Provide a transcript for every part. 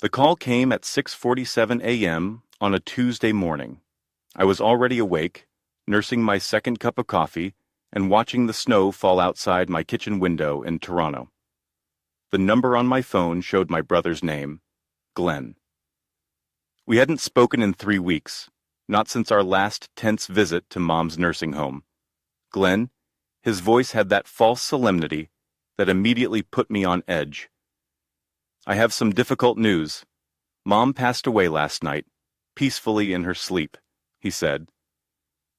The call came at 6:47 a.m. on a Tuesday morning. I was already awake, nursing my second cup of coffee and watching the snow fall outside my kitchen window in Toronto. The number on my phone showed my brother's name, Glenn. We hadn't spoken in 3 weeks, not since our last tense visit to Mom's nursing home. Glenn, his voice had that false solemnity that immediately put me on edge. "I have some difficult news. Mom passed away last night, peacefully in her sleep," he said.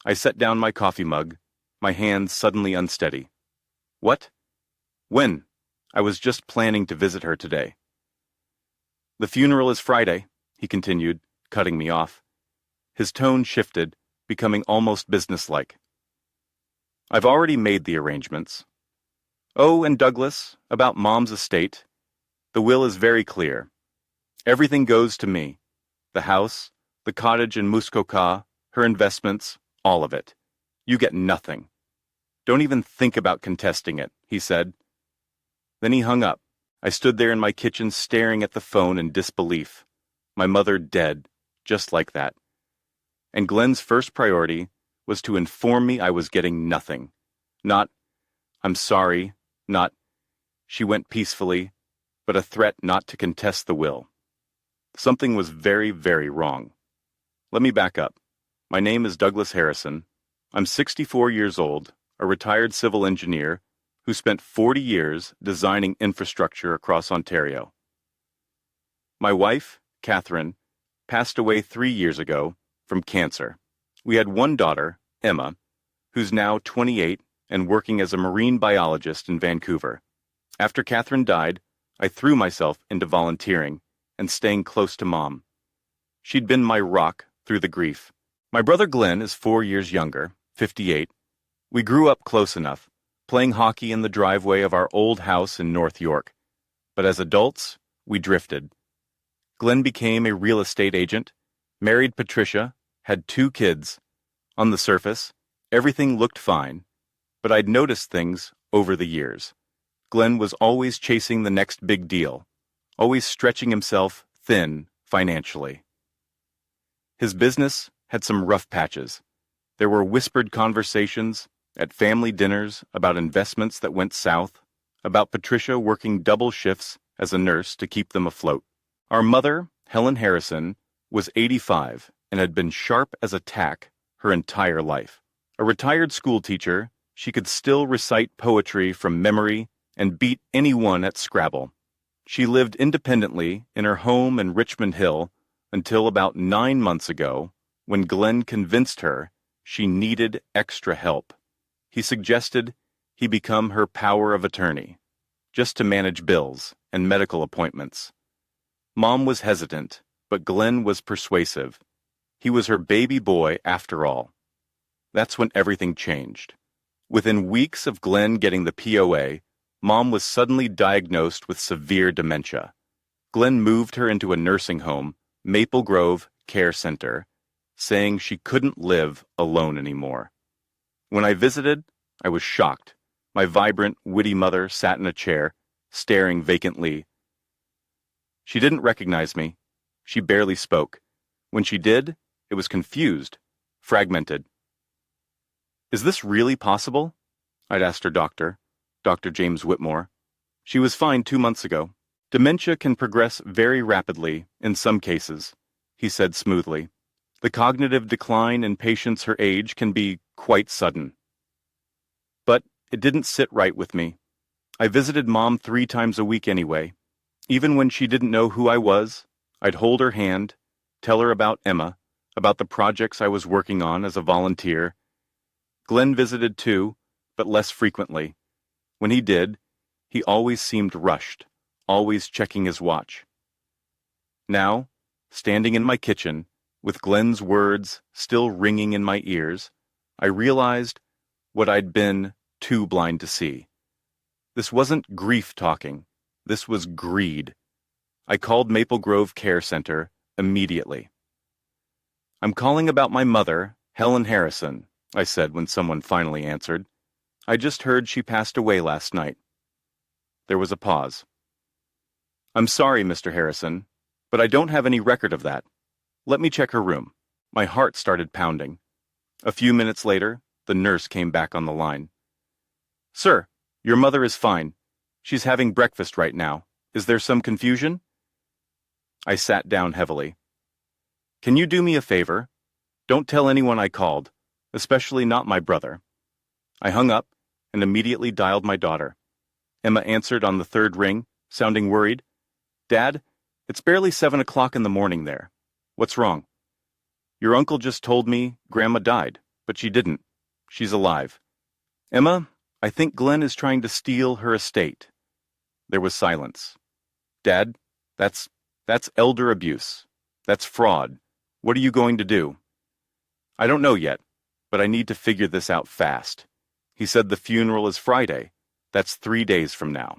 I set down my coffee mug, my hands suddenly unsteady. "What? When? I was just planning to visit her today." "The funeral is Friday," he continued, cutting me off. His tone shifted, becoming almost businesslike. "I've already made the arrangements. Oh, and Douglas, about Mom's estate. The will is very clear. Everything goes to me. The house, the cottage in Muskoka, her investments, all of it. You get nothing. Don't even think about contesting it," he said. Then he hung up. I stood there in my kitchen staring at the phone in disbelief. My mother dead, just like that. And Glenn's first priority was to inform me I was getting nothing. Not, "I'm sorry," not, "She went peacefully," but a threat not to contest the will. Something was very, very wrong. Let me back up. My name is Douglas Harrison. I'm 64 years old, a retired civil engineer who spent 40 years designing infrastructure across Ontario. My wife, Catherine, passed away 3 years ago from cancer. We had one daughter, Emma, who's now 28 and working as a marine biologist in Vancouver. After Catherine died, I threw myself into volunteering and staying close to Mom. She'd been my rock through the grief. My brother Glenn is 4 years younger, 58. We grew up close enough, playing hockey in the driveway of our old house in North York. But as adults, we drifted. Glenn became a real estate agent, married Patricia, had 2 kids. On the surface, everything looked fine, but I'd noticed things over the years. Glenn was always chasing the next big deal, always stretching himself thin financially. His business had some rough patches. There were whispered conversations at family dinners about investments that went south, about Patricia working double shifts as a nurse to keep them afloat. Our mother, Helen Harrison, was 85 and had been sharp as a tack her entire life. A retired schoolteacher, she could still recite poetry from memory and beat anyone at Scrabble. She lived independently in her home in Richmond Hill until about 9 months ago, when Glenn convinced her she needed extra help. He suggested he become her power of attorney, just to manage bills and medical appointments. Mom was hesitant, but Glenn was persuasive. He was her baby boy after all. That's when everything changed. Within weeks of Glenn getting the POA, Mom was suddenly diagnosed with severe dementia. Glenn moved her into a nursing home, Maple Grove Care Center, saying she couldn't live alone anymore. When I visited, I was shocked. My vibrant, witty mother sat in a chair, staring vacantly. She didn't recognize me. She barely spoke. When she did, it was confused, fragmented. "Is this really possible?" I'd asked her doctor, Dr. James Whitmore. "She was fine 2 months ago. Dementia can progress very rapidly in some cases," he said smoothly. "The cognitive decline in patients her age can be quite sudden." But it didn't sit right with me. I visited Mom 3 times a week anyway. Even when she didn't know who I was, I'd hold her hand, tell her about Emma, about the projects I was working on as a volunteer. Glenn visited too, but less frequently. When he did, he always seemed rushed, always checking his watch. Now, standing in my kitchen, with Glenn's words still ringing in my ears, I realized what I'd been too blind to see. This wasn't grief talking. This was greed. I called Maple Grove Care Center immediately. "I'm calling about my mother, Helen Harrison," I said when someone finally answered. "I just heard she passed away last night." There was a pause. "I'm sorry, Mr. Harrison. But I don't have any record of that. Let me check her room. My heart started pounding. A few minutes later, the nurse came back on the line. Sir, your mother is fine. She's having breakfast right now. Is there some confusion? I sat down heavily. Can you do me a favor? Don't tell anyone I called, especially not my brother. I hung up and immediately dialed my daughter. Emma answered on the third ring, sounding worried. Dad, it's barely 7 o'clock in the morning there. What's wrong? Your uncle just told me Grandma died, but she didn't. She's alive. Emma, I think Glenn is trying to steal her estate. There was silence. Dad, that's elder abuse. That's fraud. What are you going to do? I don't know yet, but I need to figure this out fast. He said the funeral is Friday. That's 3 days from now.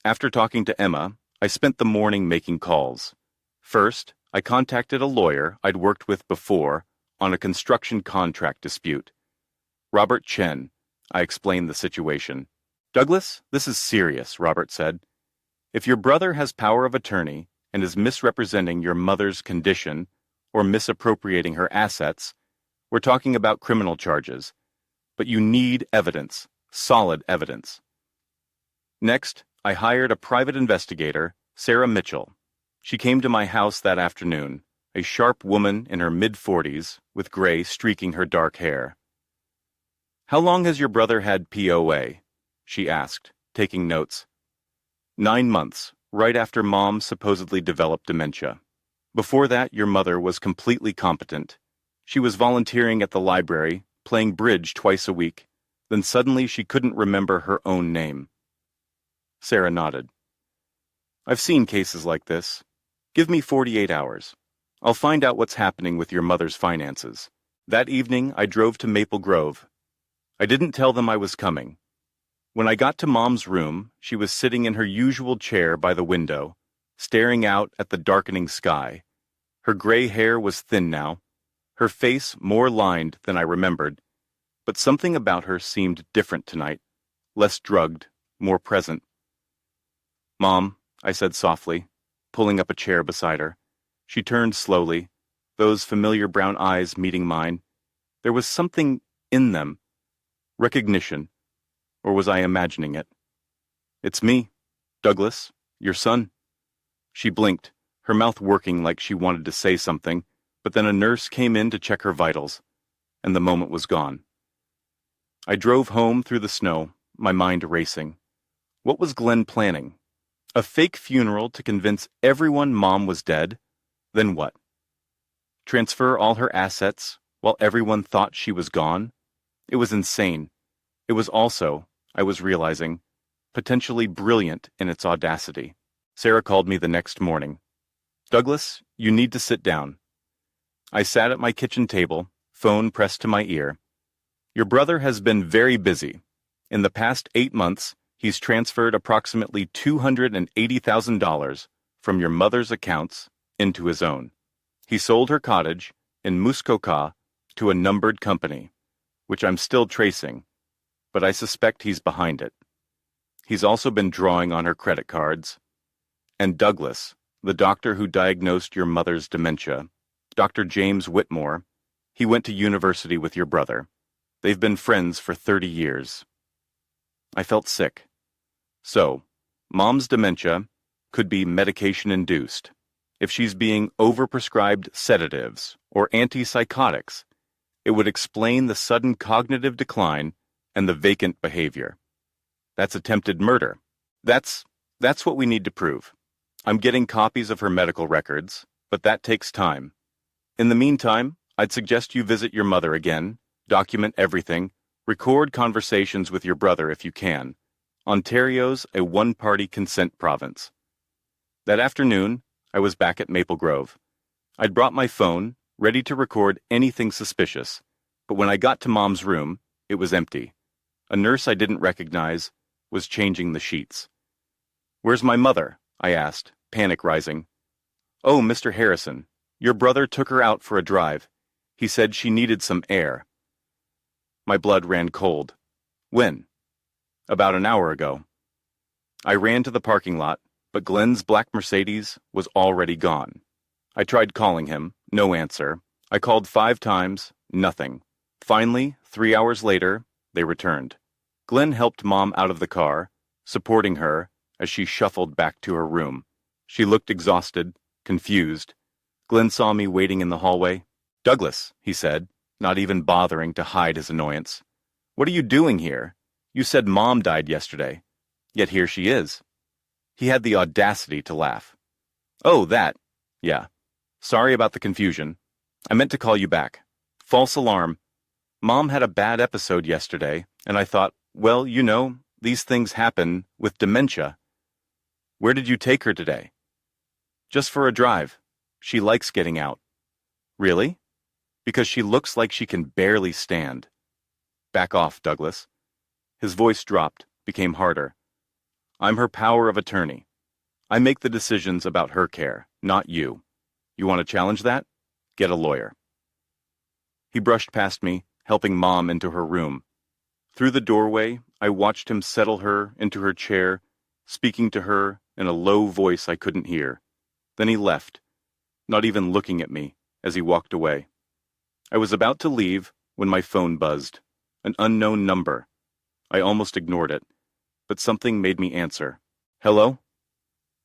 After talking to Emma, I spent the morning making calls. First, I contacted a lawyer I'd worked with before on a construction contract dispute. Robert Chen. I explained the situation. Douglas, this is serious, Robert said. If your brother has power of attorney and is misrepresenting your mother's condition or misappropriating her assets, we're talking about criminal charges. But you need evidence, solid evidence. Next, I hired a private investigator, Sarah Mitchell. She came to my house that afternoon, a sharp woman in her mid-40s with gray streaking her dark hair. How long has your brother had POA? She asked, taking notes. 9 months, right after Mom supposedly developed dementia. Before that, your mother was completely competent. She was volunteering at the library, playing bridge twice a week. Then suddenly she couldn't remember her own name. Sarah nodded. I've seen cases like this. Give me 48 hours. I'll find out what's happening with your mother's finances. That evening, I drove to Maple Grove. I didn't tell them I was coming. When I got to Mom's room, she was sitting in her usual chair by the window, staring out at the darkening sky. Her gray hair was thin now, her face more lined than I remembered, but something about her seemed different tonight, less drugged, more present. Mom, I said softly, pulling up a chair beside her. She turned slowly, those familiar brown eyes meeting mine. There was something in them. Recognition. Or was I imagining it? It's me, Douglas, your son. She blinked, her mouth working like she wanted to say something, but then a nurse came in to check her vitals, and the moment was gone. I drove home through the snow, my mind racing. What was Glenn planning? A fake funeral to convince everyone Mom was dead? Then what? Transfer all her assets while everyone thought she was gone? It was insane. It was also, I was realizing, potentially brilliant in its audacity. Sarah called me the next morning. Douglas, you need to sit down. I sat at my kitchen table, phone pressed to my ear. Your brother has been very busy. In the past 8 months, he's transferred approximately $280,000 from your mother's accounts into his own. He sold her cottage in Muskoka to a numbered company, which I'm still tracing, but I suspect he's behind it. He's also been drawing on her credit cards. And Douglas, the doctor who diagnosed your mother's dementia, Dr. James Whitmore, he went to university with your brother. They've been friends for 30 years. I felt sick. So, Mom's dementia could be medication-induced. If she's being overprescribed sedatives or antipsychotics, it would explain the sudden cognitive decline and the vacant behavior. That's attempted murder. That's what we need to prove. I'm getting copies of her medical records, but that takes time. In the meantime, I'd suggest you visit your mother again, document everything, record conversations with your brother if you can. Ontario's a one-party consent province. That afternoon, I was back at Maple Grove. I'd brought my phone, ready to record anything suspicious, but when I got to Mom's room, it was empty. A nurse I didn't recognize was changing the sheets. Where's my mother? I asked, panic rising. Oh, Mr. Harrison, your brother took her out for a drive. He said she needed some air. My blood ran cold. When? About an hour ago. I ran to the parking lot, but Glenn's black Mercedes was already gone. I tried calling him, no answer. I called 5 times, nothing. Finally, 3 hours later, they returned. Glenn helped Mom out of the car, supporting her as she shuffled back to her room. She looked exhausted, confused. Glenn saw me waiting in the hallway. "Douglas," he said, not even bothering to hide his annoyance. "What are you doing here? You said Mom died yesterday. Yet here she is." He had the audacity to laugh. "Oh, that. Yeah. Sorry about the confusion. I meant to call you back. False alarm. Mom had a bad episode yesterday, and I thought, well, you know, these things happen with dementia." "Where did you take her today?" "Just for a drive. She likes getting out." "Really?" "Because she looks like she can barely stand." "Back off, Douglas." His voice dropped, became harder. "I'm her power of attorney. I make the decisions about her care, not you. You want to challenge that? Get a lawyer." He brushed past me, helping Mom into her room. Through the doorway, I watched him settle her into her chair, speaking to her in a low voice I couldn't hear. Then he left, not even looking at me, as he walked away. I was about to leave when my phone buzzed. An unknown number. I almost ignored it, but something made me answer. "Hello?"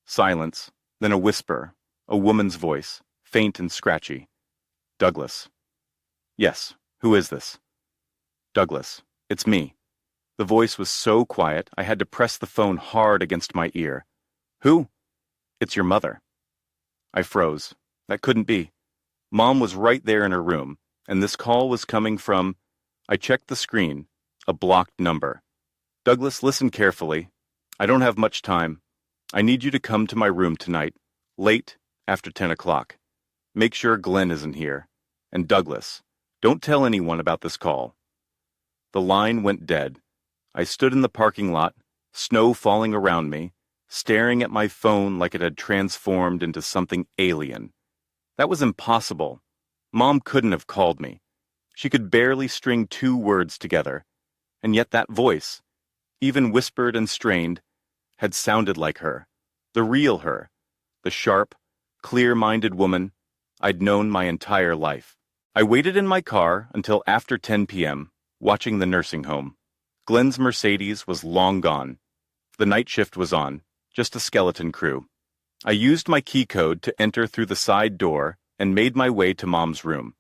Silence, then a whisper, a woman's voice, faint and scratchy. "Douglas." "Yes, who is this?" "Douglas, it's me." The voice was so quiet I had to press the phone hard against my ear. "Who?" "It's your mother." I froze. That couldn't be. Mom was right there in her room, and this call was coming from... I checked the screen. A blocked number. "Douglas, listen carefully. I don't have much time. I need you to come to my room tonight, late, after 10 o'clock. Make sure Glenn isn't here. And Douglas, don't tell anyone about this call." The line went dead. I stood in the parking lot, snow falling around me, staring at my phone like it had transformed into something alien. That was impossible. Mom couldn't have called me. She could barely string 2 words together. And yet that voice, even whispered and strained, had sounded like her, the real her, the sharp, clear-minded woman I'd known my entire life. I waited in my car until after 10 p.m., watching the nursing home. Glenn's Mercedes was long gone. The night shift was on, just a skeleton crew. I used my key code to enter through the side door and made my way to Mom's room.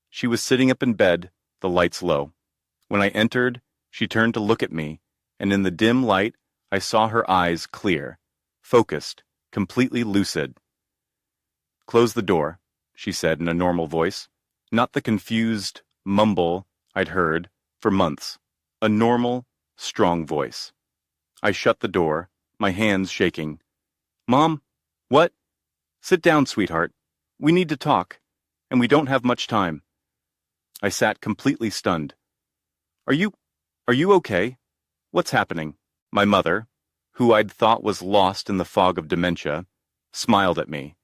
She was sitting up in bed, the lights low. When I entered, she turned to look at me, and in the dim light, I saw her eyes clear, focused, completely lucid. "Close the door," she said in a normal voice, not the confused mumble I'd heard for months. A normal, strong voice. I shut the door, my hands shaking. "Mom, what?" "Sit down, sweetheart. We need to talk, and we don't have much time." I sat completely stunned. Are you okay? What's happening?" My mother, who I'd thought was lost in the fog of dementia, smiled at me.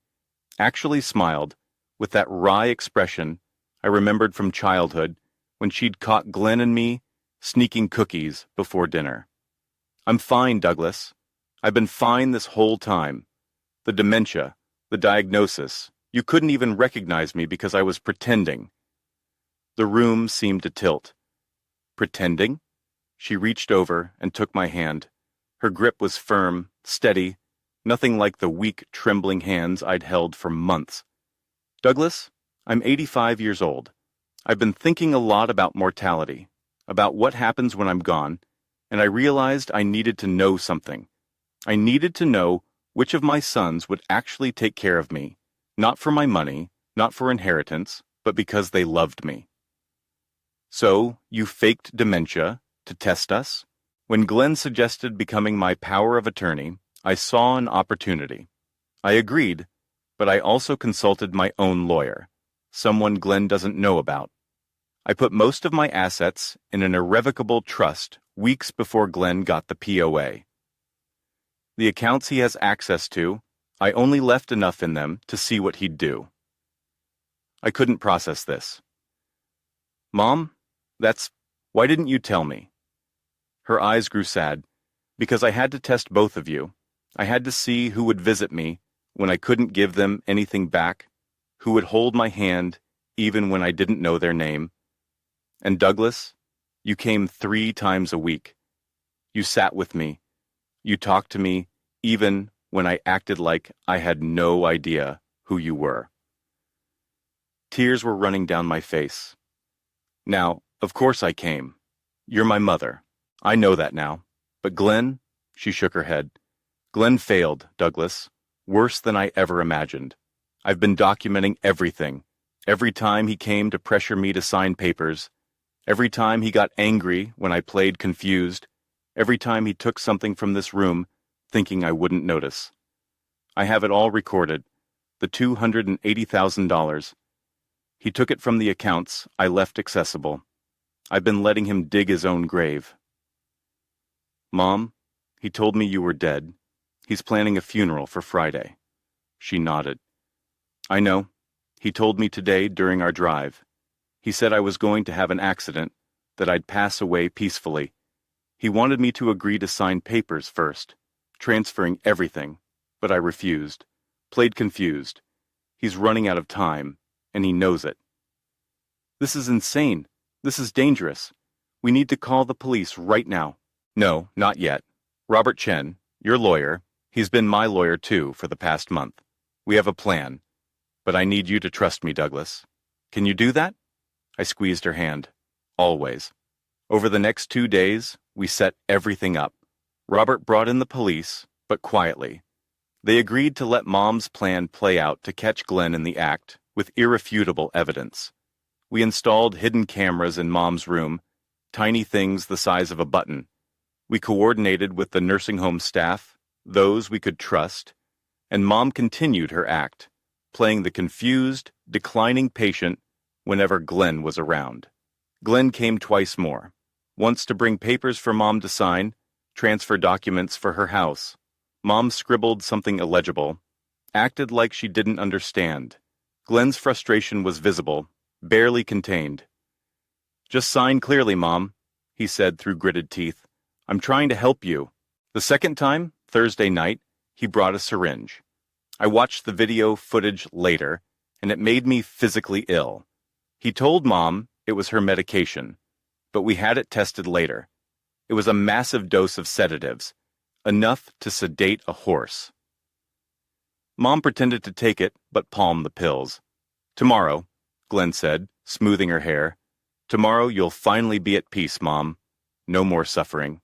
Actually smiled, with that wry expression I remembered from childhood when she'd caught Glenn and me sneaking cookies before dinner. "I'm fine, Douglas. I've been fine this whole time. The dementia, the diagnosis, you couldn't even recognize me because I was pretending." The room seemed to tilt. "Pretending?" She reached over and took my hand. Her grip was firm, steady, nothing like the weak, trembling hands I'd held for months. "Douglas, I'm 85 years old. I've been thinking a lot about mortality, about what happens when I'm gone, and I realized I needed to know something. I needed to know which of my sons would actually take care of me, not for my money, not for inheritance, but because they loved me." "So, you faked dementia to test us?" When Glenn suggested becoming my power of attorney, I saw an opportunity. I agreed, but I also consulted my own lawyer, someone Glenn doesn't know about. I put most of my assets in an irrevocable trust weeks before Glenn got the POA. The accounts he has access to, I only left enough in them to see what he'd do. I couldn't process this. "Mom, why didn't you tell me?" Her eyes grew sad. "Because I had to test both of you. I had to see who would visit me when I couldn't give them anything back, who would hold my hand even when I didn't know their name. And Douglas, you came 3 times a week. You sat with me. You talked to me even when I acted like I had no idea who you were. Tears were running down my face. Now, of course I came. You're my mother. I know that now. But Glenn, she shook her head. Glenn failed, Douglas. Worse than I ever imagined. I've been documenting everything. Every time he came to pressure me to sign papers. Every time he got angry when I played confused. Every time he took something from this room, thinking I wouldn't notice. I have it all recorded. The $280,000. He took it from the accounts I left accessible. I've been letting him dig his own grave. Mom, he told me you were dead. He's planning a funeral for Friday. She nodded. I know. He told me today during our drive. He said I was going to have an accident, that I'd pass away peacefully. He wanted me to agree to sign papers first, transferring everything, but I refused. Played confused. He's running out of time, and he knows it. This is insane. This is dangerous. We need to call the police right now. No, not yet. Robert Chen, your lawyer, he's been my lawyer too for the past month. We have a plan. But I need you to trust me, Douglas. Can you do that? I squeezed her hand. Always. Over the next 2 days, we set everything up. Robert brought in the police, but quietly. They agreed to let Mom's plan play out to catch Glenn in the act, with irrefutable evidence. We installed hidden cameras in Mom's room, tiny things the size of a button. We coordinated with the nursing home staff, those we could trust, and Mom continued her act, playing the confused, declining patient whenever Glenn was around. Glenn came twice more, once to bring papers for Mom to sign, transfer documents for her house. Mom scribbled something illegible, acted like she didn't understand. Glenn's frustration was visible, barely contained. Just sign clearly, Mom, he said through gritted teeth. I'm trying to help you. The second time, Thursday night, he brought a syringe. I watched the video footage later, and it made me physically ill. He told Mom it was her medication, but we had it tested later. It was a massive dose of sedatives, enough to sedate a horse. Mom pretended to take it, but palmed the pills. Tomorrow, Glenn said, smoothing her hair. Tomorrow you'll finally be at peace, Mom. No more suffering.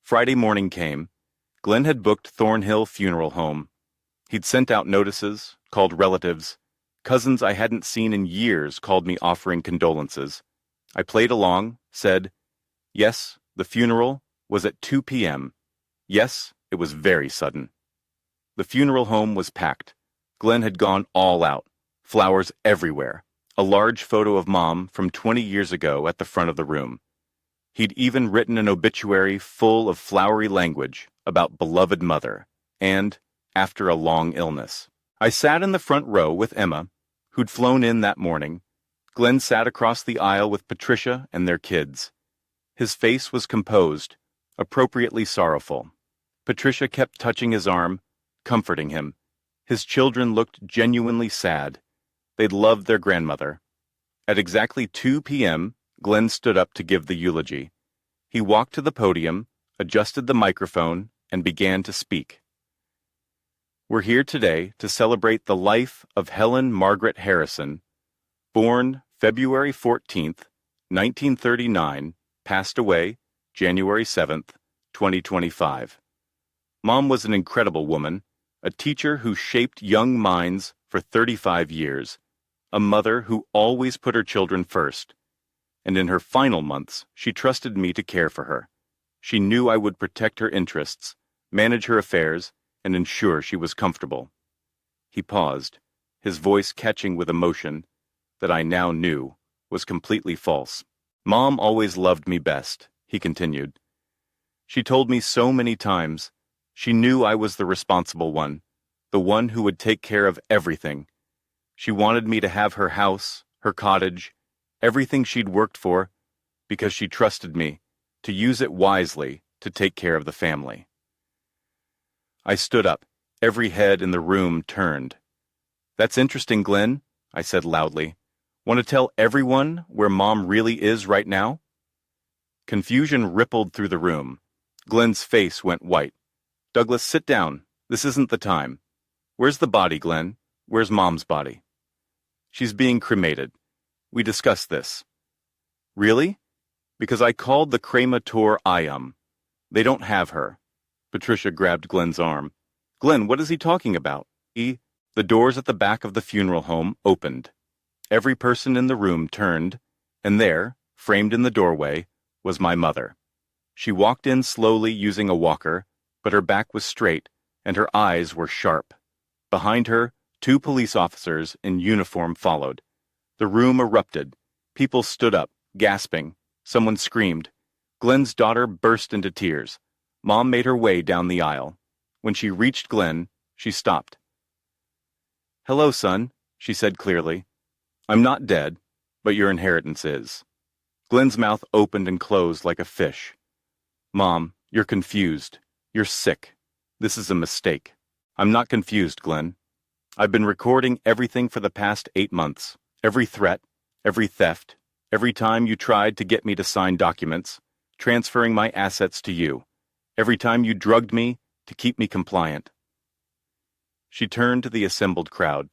Friday morning came. Glenn had booked Thornhill Funeral Home. He'd sent out notices, called relatives. Cousins I hadn't seen in years called me offering condolences. I played along, said, yes, the funeral was at 2 p.m. Yes, it was very sudden. The funeral home was packed. Glenn had gone all out. Flowers everywhere. A large photo of Mom from 20 years ago at the front of the room. He'd even written an obituary full of flowery language about beloved mother, and after a long illness. I sat in the front row with Emma, who'd flown in that morning. Glenn sat across the aisle with Patricia and their kids. His face was composed, appropriately sorrowful. Patricia kept touching his arm, comforting him. His children looked genuinely sad. They'd loved their grandmother. At exactly 2 p.m., Glenn stood up to give the eulogy. He walked to the podium, adjusted the microphone, and began to speak. We're here today to celebrate the life of Helen Margaret Harrison, born February 14th, 1939, passed away January 7th, 2025. Mom was an incredible woman, a teacher who shaped young minds for 35 years, a mother who always put her children first. And in her final months, she trusted me to care for her. She knew I would protect her interests, manage her affairs, and ensure she was comfortable. He paused, his voice catching with emotion that I now knew was completely false. Mom always loved me best, he continued. She told me so many times she knew I was the responsible one, the one who would take care of everything. She wanted me to have her house, her cottage, everything she'd worked for, because she trusted me to use it wisely to take care of the family. I stood up. Every head in the room turned. "That's interesting, Glenn," I said loudly. "Want to tell everyone where Mom really is right now?" Confusion rippled through the room. Glenn's face went white. "Douglas, sit down. This isn't the time. Where's the body, Glenn? Where's Mom's body?" "She's being cremated. We discussed this." "Really?" "Because I called the cremator Iam. They don't have her." Patricia grabbed Glenn's arm. "Glenn, what is he talking about?" The doors at the back of the funeral home opened. Every person in the room turned, and there, framed in the doorway, was my mother. She walked in slowly using a walker, but her back was straight, and her eyes were sharp. Behind her, 2 police officers in uniform followed. The room erupted. People stood up, gasping. Someone screamed. Glenn's daughter burst into tears. Mom made her way down the aisle. When she reached Glenn, she stopped. "Hello, son," she said clearly. "I'm not dead, but your inheritance is." Glenn's mouth opened and closed like a fish. "Mom, you're confused. You're sick. This is a mistake." "I'm not confused, Glenn. I've been recording everything for the past 8 months. Every threat, every theft, every time you tried to get me to sign documents, transferring my assets to you. Every time you drugged me to keep me compliant." She turned to the assembled crowd.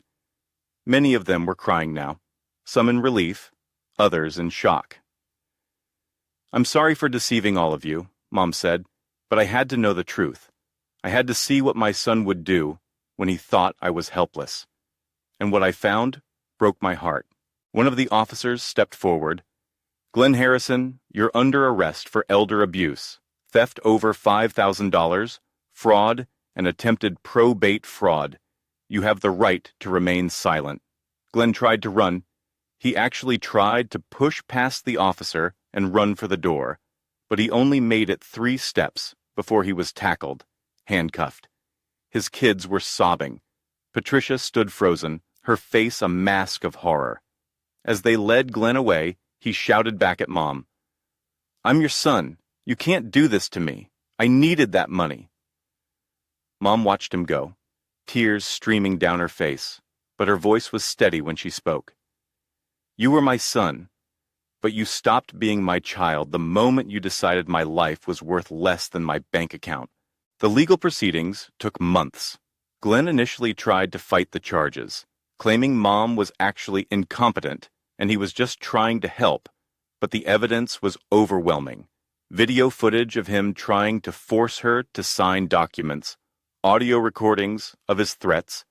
Many of them were crying now, some in relief, others in shock. "I'm sorry for deceiving all of you," Mom said, "but I had to know the truth. I had to see what my son would do when he thought I was helpless. And what I found broke my heart." One of the officers stepped forward. "Glenn Harrison, you're under arrest for elder abuse, theft over $5,000, fraud, and attempted probate fraud. You have the right to remain silent." Glenn tried to run. He actually tried to push past the officer and run for the door, but he only made it 3 steps before he was tackled, handcuffed. His kids were sobbing. Patricia stood frozen, her face a mask of horror. As they led Glenn away, he shouted back at Mom, "I'm your son. You can't do this to me. I needed that money." Mom watched him go, tears streaming down her face, but her voice was steady when she spoke. "You were my son, but you stopped being my child the moment you decided my life was worth less than my bank account." The legal proceedings took months. Glenn initially tried to fight the charges, claiming Mom was actually incompetent and he was just trying to help, but the evidence was overwhelming. Video footage of him trying to force her to sign documents, audio recordings of his threats,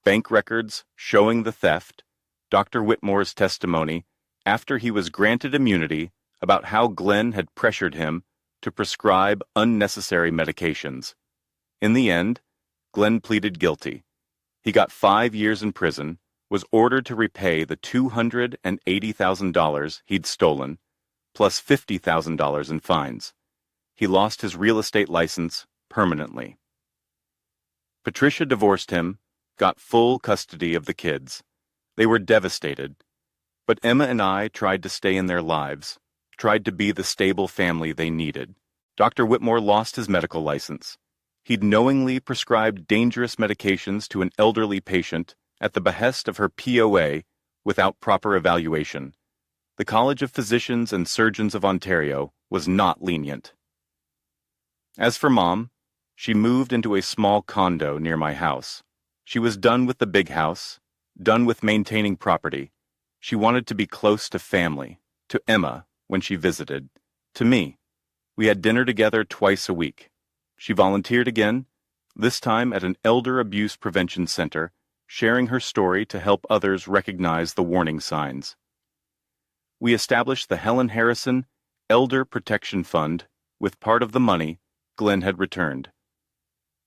bank records showing the theft, Dr. Whitmore's testimony after he was granted immunity about how Glenn had pressured him to prescribe unnecessary medications. In the end, Glenn pleaded guilty. He got 5 years in prison, was ordered to repay the $280,000 he'd stolen, plus $50,000 in fines. He lost his real estate license permanently. Patricia divorced him, got full custody of the kids. They were devastated. But Emma and I tried to stay in their lives, tried to be the stable family they needed. Dr. Whitmore lost his medical license. He'd knowingly prescribed dangerous medications to an elderly patient at the behest of her POA without proper evaluation. The College of Physicians and Surgeons of Ontario was not lenient. As for Mom, she moved into a small condo near my house. She was done with the big house, done with maintaining property. She wanted to be close to family, to Emma when she visited, to me. We had dinner together twice a week. She volunteered again, this time at an elder abuse prevention center, sharing her story to help others recognize the warning signs. We established the Helen Harrison Elder Protection Fund with part of the money Glenn had returned.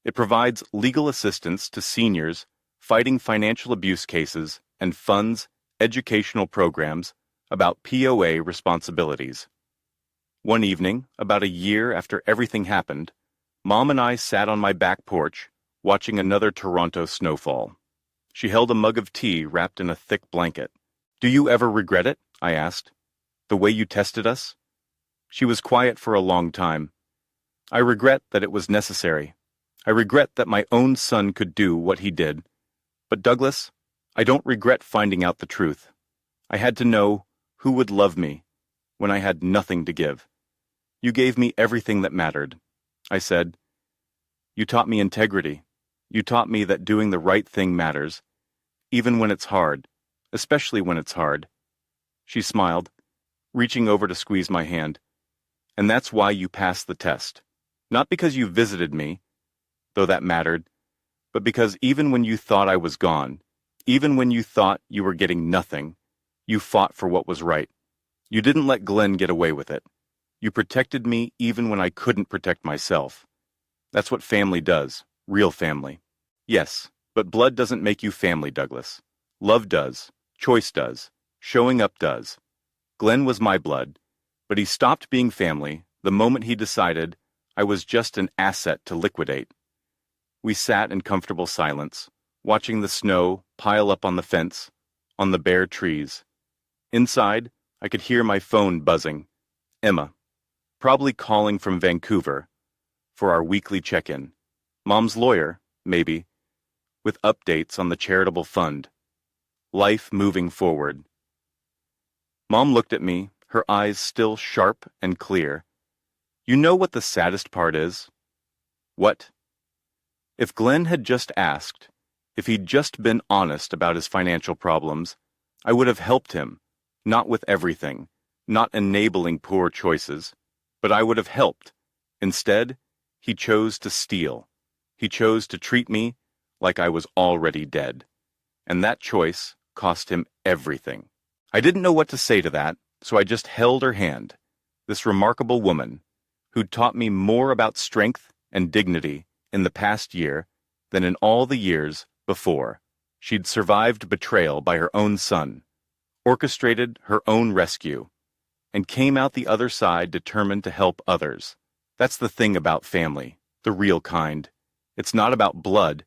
It provides legal assistance to seniors fighting financial abuse cases and funds educational programs about POA responsibilities. One evening, about a year after everything happened, Mom and I sat on my back porch watching another Toronto snowfall. She held a mug of tea wrapped in a thick blanket. "Do you ever regret it?" I asked. "The way you tested us?" She was quiet for a long time. "I regret that it was necessary. I regret that my own son could do what he did. But Douglas, I don't regret finding out the truth. I had to know who would love me when I had nothing to give. You gave me everything that mattered. I said, you taught me integrity. You taught me that doing the right thing matters, even when it's hard, especially when it's hard. She smiled, reaching over to squeeze my hand. And that's why you passed the test. Not because you visited me, though that mattered, but because even when you thought I was gone, even when you thought you were getting nothing, you fought for what was right. You didn't let Glenn get away with it. You protected me even when I couldn't protect myself. That's what family does, real family. Yes, but blood doesn't make you family, Douglas. Love does, choice does, showing up does. Glenn was my blood, but he stopped being family the moment he decided I was just an asset to liquidate. We sat in comfortable silence, watching the snow pile up on the fence, on the bare trees. Inside, I could hear my phone buzzing. Emma, probably calling from Vancouver, for our weekly check-in. Mom's lawyer, maybe, with updates on the charitable fund. Life moving forward. Mom looked at me, her eyes still sharp and clear. You know what the saddest part is? What? If Glenn had just asked, if he'd just been honest about his financial problems, I would have helped him, not with everything, not enabling poor choices, but I would have helped. Instead, he chose to steal. He chose to treat me like I was already dead. And that choice cost him everything. I didn't know what to say to that, so I just held her hand, this remarkable woman, who'd taught me more about strength and dignity in the past year than in all the years before. She'd survived betrayal by her own son, orchestrated her own rescue, and came out the other side determined to help others. That's the thing about family, the real kind. It's not about blood.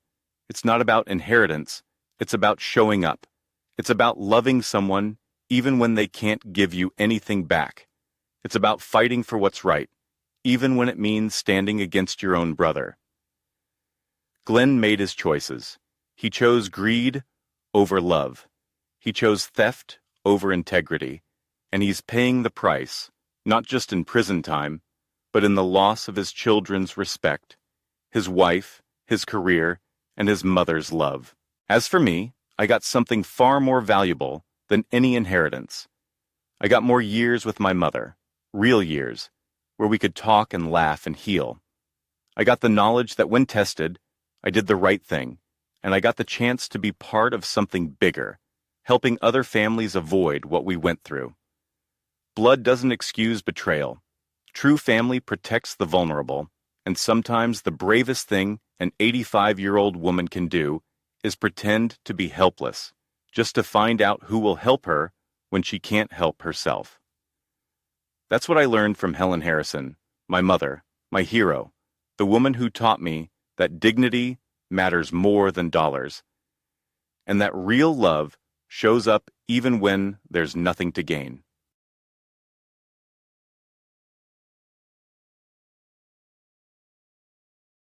It's not about inheritance. It's about showing up. It's about loving someone even when they can't give you anything back. It's about fighting for what's right, even when it means standing against your own brother. Glenn made his choices. He chose greed over love. He chose theft over integrity. And he's paying the price, not just in prison time, but in the loss of his children's respect, his wife, his career, and his mother's love. As for me, I got something far more valuable than any inheritance. I got more years with my mother, real years, where we could talk and laugh and heal. I got the knowledge that when tested, I did the right thing, and I got the chance to be part of something bigger, helping other families avoid what we went through. Blood doesn't excuse betrayal. True family protects the vulnerable, and sometimes the bravest thing an 85-year-old woman can do is pretend to be helpless, just to find out who will help her when she can't help herself. That's what I learned from Helen Harrison, my mother, my hero, the woman who taught me that dignity matters more than dollars, and that real love shows up even when there's nothing to gain.